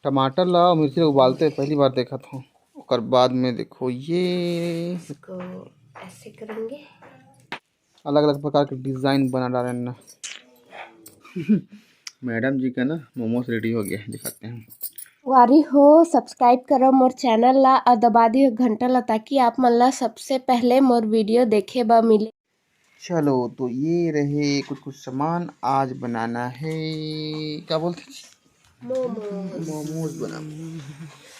टमाटर ला और मिर्ची ला उबालते पहली बार देखा था। और बाद में देखो ये इसको ऐसे करेंगे, अलग अलग प्रकार के डिज़ाइन बना डाले ना। मैडम जी का ना मोमोज रेडी हो गया है, दिखाते हैं। वारी हो सब्सक्राइब करो मोर चैनल ला और दबा दियो घंटा ला, ताकि आप मन ला सबसे पहले मोर वीडियो देखे बा मिले। चलो तो ये रहे कुछ कुछ सामान आज बनाना है, क्या बोलते हैं, मोमोज। मोमोज बना।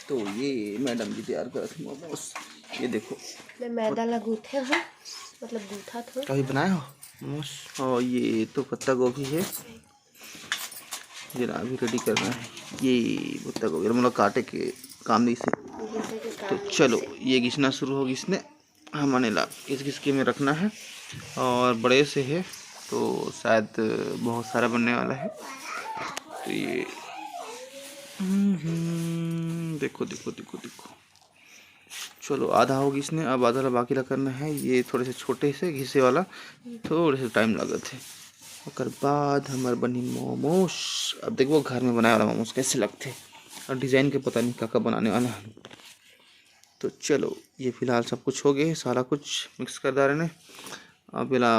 तो ये मैडम जी तैयार कर रहे मोमोज, ये देखो। मैं मैदा ला गूथे हूँ, मतलब गूथा था। कभी बनाए हो मोमोज? और ये तो पत्ता गोभी है, जरा अभी रेडी करना है। ये पत्ता गोभी मतलब काटे के काम नहीं से। तो चलो ये घिसना शुरू हो, घिसने हमने ला घिस घिस के में रखना है। और बड़े से है तो शायद बहुत सारा बनने वाला है। तो ये देखो देखो देखो देखो। चलो आधा हो घिसने, अब आधा बाकी ला करना है। ये थोड़े से छोटे से घिसे वाला थोड़े से टाइम लागत है। और बाद हमारे बनी मोमोज। अब देखो घर में बनाया वाला मोमोज कैसे लगते, और डिज़ाइन के पता नहीं क्या बनाने वाला है। तो चलो ये फिलहाल सब कुछ हो गया, सारा कुछ मिक्स कर डाले ने। अब इला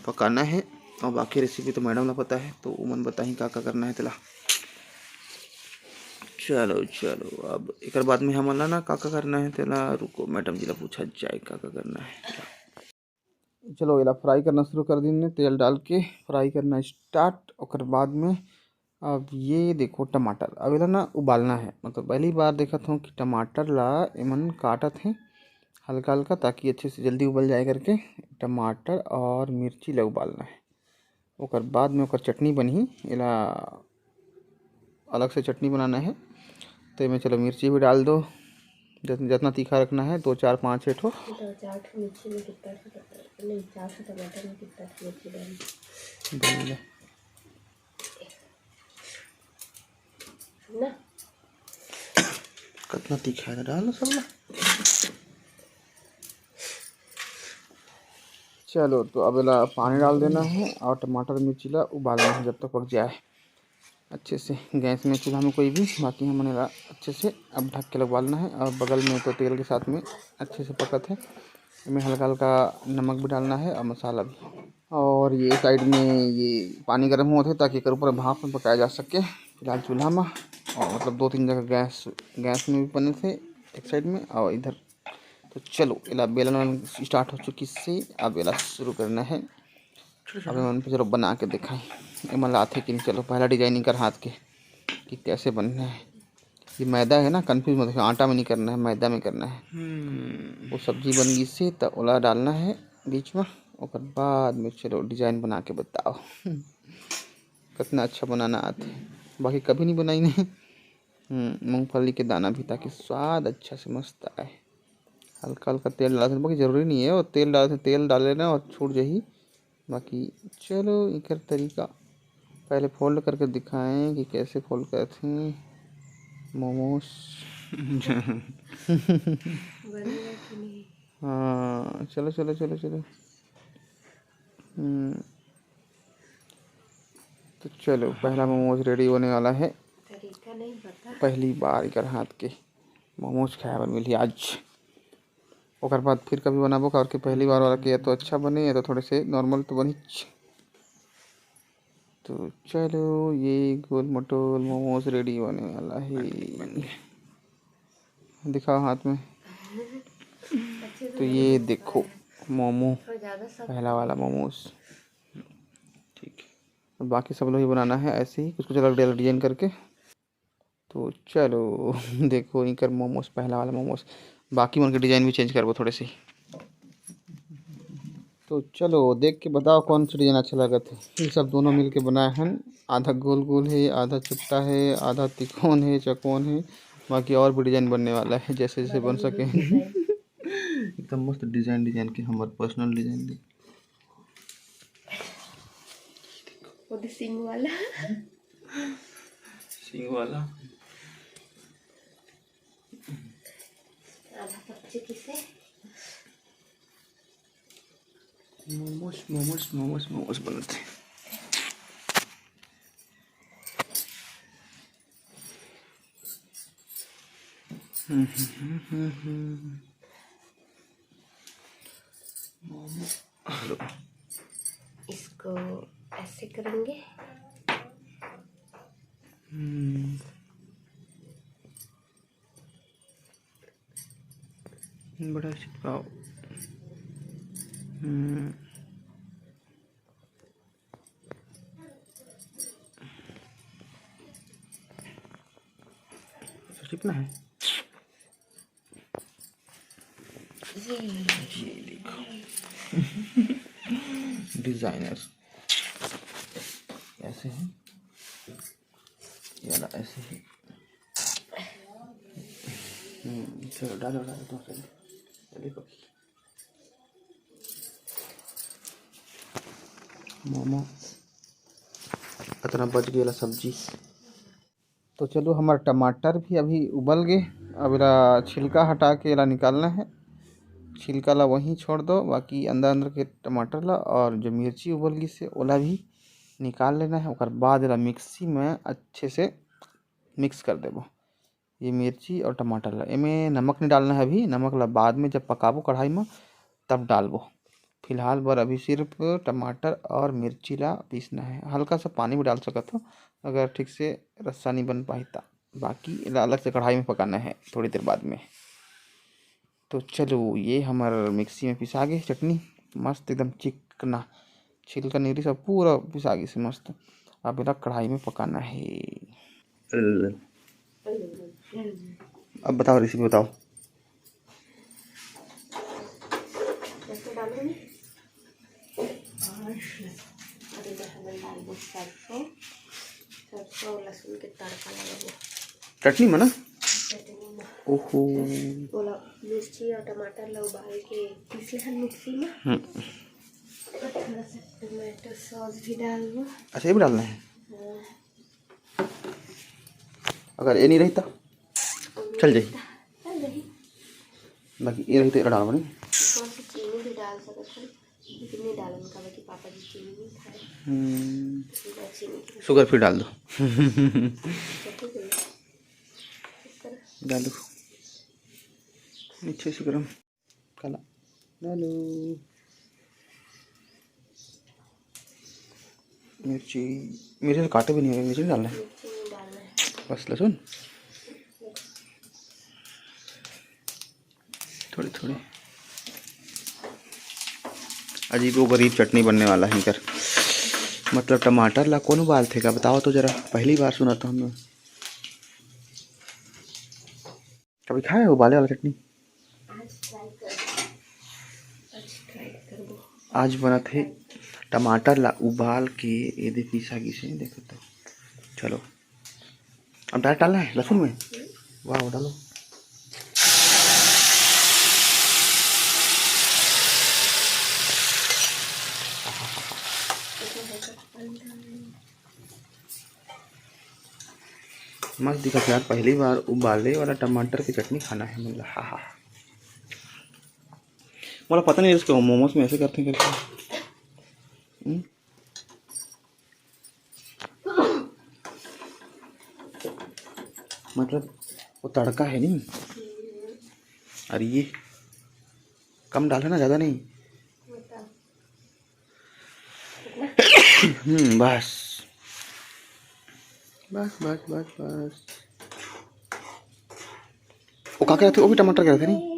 पकाना है, और बाकी रेसिपी तो मैडम ने पता है, तो उमन बताही क्या करना है तेला। चलो चलो अब एक बाद में हमला ना का करना है तेला, रुको मैडम जी ला पूछा जाए का करना है। चलो इला फ्राई करना शुरू कर दी ने, तेल डाल के फ्राई करना स्टार्ट। और बाद में अब ये देखो टमाटर अब इला ना उबालना है। मतलब पहली बार देखा था कि टमाटर ला इमन काटत है हल्का हल्का, ताकि अच्छे से जल्दी उबल जाए करके। टमाटर और मिर्ची ला उबालना है। और बाद में ओकर चटनी बनी, इला अलग से चटनी बनाना है। तो इसमें चलो मिर्ची भी डाल दो, जितना तीखा रखना है, 2 4 5 6 ठो। 4 मिर्ची में कितना नहीं, 4 टमाटर में कितना मिर्ची डाली ना, कितना तीखा है डालो सब ना। चलो तो अब इला पानी डाल देना है, और टमाटर मिर्ची ला उबालना है जब तक पक जाए अच्छे से। गैस में चूल्हा में कोई भी, बाकी हमने ला अच्छे से अब ढक के उबालना है। और बगल में तो तेल के साथ में अच्छे से पकत है। इसमें हल्का हल्का नमक भी डालना है और मसाला भी। और ये साइड में ये पानी गर्म होता है ताकि एक ऊपर भाप में पकाया जा सके। फिलहाल चूल्हा में, और मतलब 2 3 जगह गैस में भी बने थे एक साइड में और इधर। तो चलो इला बेलन स्टार्ट हो चुकी से, अब इला शुरू करना है। अब मन पे चलो बना के दिखाएं मन आते कि नहीं। चलो पहला डिजाइनिंग कर हाथ के कि कैसे बनना है। ये मैदा है ना, कंफ्यूज मत हो, आटा में नहीं करना है, मैदा में करना है। वो सब्जी बन गई से तो ओला डालना है बीच में। और बाद में चलो डिजाइन बना के बताओ कितना अच्छा बनाना आते है। बाकी कभी नहीं बनाई नहीं। मूंगफली के दाना भी, ताकि स्वाद अच्छा से मस्त आए। हल्का हल्का तेल डालते, बाकी ज़रूरी नहीं है, और तेल डाल लेना और छूट जाही। बाकी चलो एक तरीका पहले फोल्ड करके दिखाएं कि कैसे फोल्ड करते हैं मोमोज। हाँ चलो चलो चलो चलो। तो चलो पहला मोमोज रेडी होने वाला है। तरीका नहीं पता, पहली बार इकर हाथ के मोमोज खाया मिली आज। और बाद फिर कभी बनाबो और के पहली बार वाला के, या तो अच्छा बने या तो थोड़े से नॉर्मल तो बनी। तो चलो ये गोल मटोल मोमोज रेडी होने वाला है, दिखाओ हाथ में। तो ये देखो मोमो, पहला वाला मोमोज। ठीक है, अब बाकी सब लोग ही बनाना है ऐसे ही कुछ कुछ अलग अलग डिजाइन करके। तो चलो देखो इनकर मोमोज, पहला वाला मोमोज। बाकी उनके डिजाइन भी चेंज करबो थोड़े से। तो चलो देख के बताओ कौन सा डिजाइन अच्छा लगा था। ये सब दोनों मिल के बनाए हैं। आधा गोल गोल है, आधा चुट्टा है, आधा तिकोन है, चकोन है। बाकी और भी डिजाइन बनने वाला है, जैसे जैसे बन सके। एकदम मस्त डिजाइन डिजाइन के हमारे पर्सनल डिजाइन। वो सिंग वाला, सिंग वाला आधा पच्ची किसे मोमोज मोमोज मोमोज मोमोज बनते हैं। इसको ऐसे करेंगे। बड़ा चिपकाओ। चिपना है ये देखो डिजाइनर ऐसे है या ऐसे ही। चलो डालो डालो तो चलो देखो मोमो इतना बच गया सब्जी। तो चलो हमारा टमाटर भी अभी उबल गए। अब इला छिलका हटा के इला निकालना है। छिलका ला वहीं छोड़ दो, बाकी अंदर अंदर के टमाटर ला और जो मिर्ची उबल गई से ओला भी निकाल लेना है। उसके बाद इला मिक्सी में अच्छे से मिक्स कर देबो ये मिर्ची और टमाटर ला। इमें नमक नहीं डालना है अभी, नमक ला बाद में जब पकाबो कढ़ाई में तब डालबो। फिलहाल बर अभी सिर्फ टमाटर और मिर्ची ला पीसना है। हल्का सा पानी भी डाल सकत हो अगर ठीक से रस्सा नहीं बन पाई ता। बाकी इला अलग से कढ़ाई में पकाना है थोड़ी देर बाद में। तो चलो ये हमार मिक्सी में पिसा गए चटनी मस्त एकदम चिकना, छिलका नीरी सब पूरा पिसा गई से मस्त। अब इला कढ़ाई में पकाना है। अब बताओ रेसिपी बताओ। कैसे डालूंगी सरसों सरसों और लहसुन के तड़का लगाबो चटनी में ना। चटनी में ओहो बोला मिर्ची और टमाटर ला उबाल के पीस ले मिक्सी में। थोड़ा सा टमाटो सॉस भी डाल दो। अच्छा ये भी डालना है। अगर ये नहीं रहता चल जाए, बाकी ये रहते डालना नहीं। थोड़ा सा चीनी भी डाल सकते हैं लेकिन नहीं डालन का बाकी पापा जी चीनी नहीं खाए। चीनी शुगर फ्री डाल दो। डालो नीचे से गरम काला डालो मिर्ची। मिर्ची काटे भी नहीं है, मिर्ची डालना है बस लहसुन थोड़ी थोड़ी। अजीबो गरीब चटनी बनने वाला है इनकर। मतलब टमाटर ला कौन उबालते का बताओ तो जरा, पहली बार सुना था हमने। कभी खाए उबाले वाला चटनी? आज बना थे टमाटर ला उबाल के ये दे पीसा की से देखो तो। चलो अब डायरेक्ट डालना है लहसुन में। वाह डालो मस्त दिखा यार। पहली बार उबाले वाला टमाटर की चटनी खाना है मतलब। हाँ हाँ मुझे पता नहीं उसके मोमोज में ऐसे करते हैं करके। मतलब वो तड़का है नहीं। अरे ये कम डालना ज़्यादा नहीं। बस बस बस बस बस। वो क्या कहते, वो भी टमाटर कहते नहीं।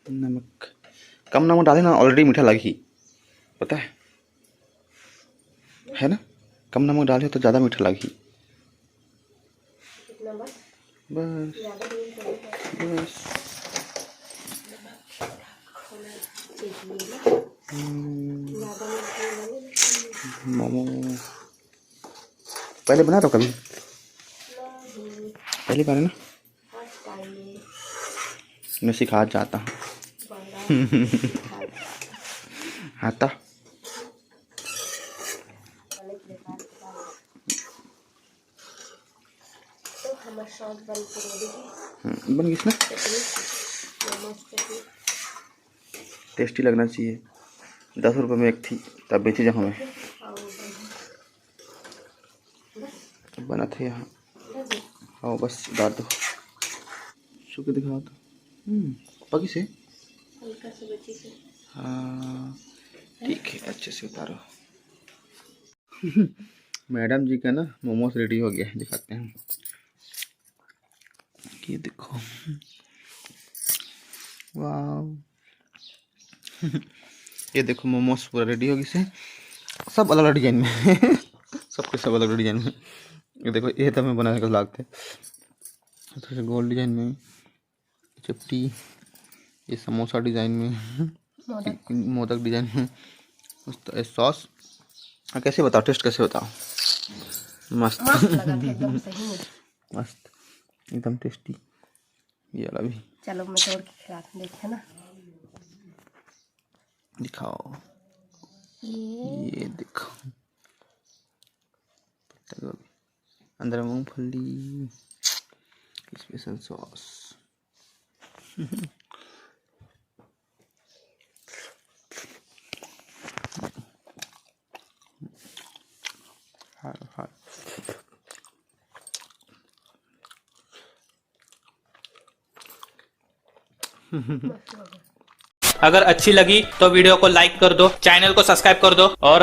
नमक कम नमक डाले ना ऑलरेडी मीठा लगी पता है ना। कम नमक डाले तो ज़्यादा मीठा लगी। बस बस मोमो पहले बना तो कभी पहली बार है ना। मैं सिखा जाता हूँ। आता तो हमारा सॉस बन के रेडी है। बन गई ना। टेस्टी लगना चाहिए। 10 रुपये में एक थी तब बेची जब हमें। सब बना थे यहाँ। आओ बस डाल दो, छू के दिखाओ तो। पकी से हल्का से बची से। हाँ ठीक है, अच्छे से उतारो। मैडम जी का ना मोमोज रेडी हो गया है, दिखाते हैं। ये देखो, वाह। ये देखो मोमोज पूरा रेडी हो गई से, सब अलग अलग डिजाइन में। सबके सब अलग अलग डिजाइन में। ये देखो, ये तो मैं बनाने का लागते थोड़ा सा गोल डिजाइन में, चपटी, ये समोसा डिजाइन में, मोदक डिजाइन में, सॉस। कैसे बताओ, टेस्ट कैसे बताओ? मस्त एकदम सही में। मस्त, एकदम टेस्टी। ये वाला भी चलो मैं तोड़ के खिला दूं, देखे ना। दिखाओ, ये देखो, पत्ता गोभी, अंदर मूंगफली, स्पेशल सॉस। हाँ। अगर अच्छी लगी तो वीडियो को लाइक कर दो, चैनल को सब्सक्राइब कर दो और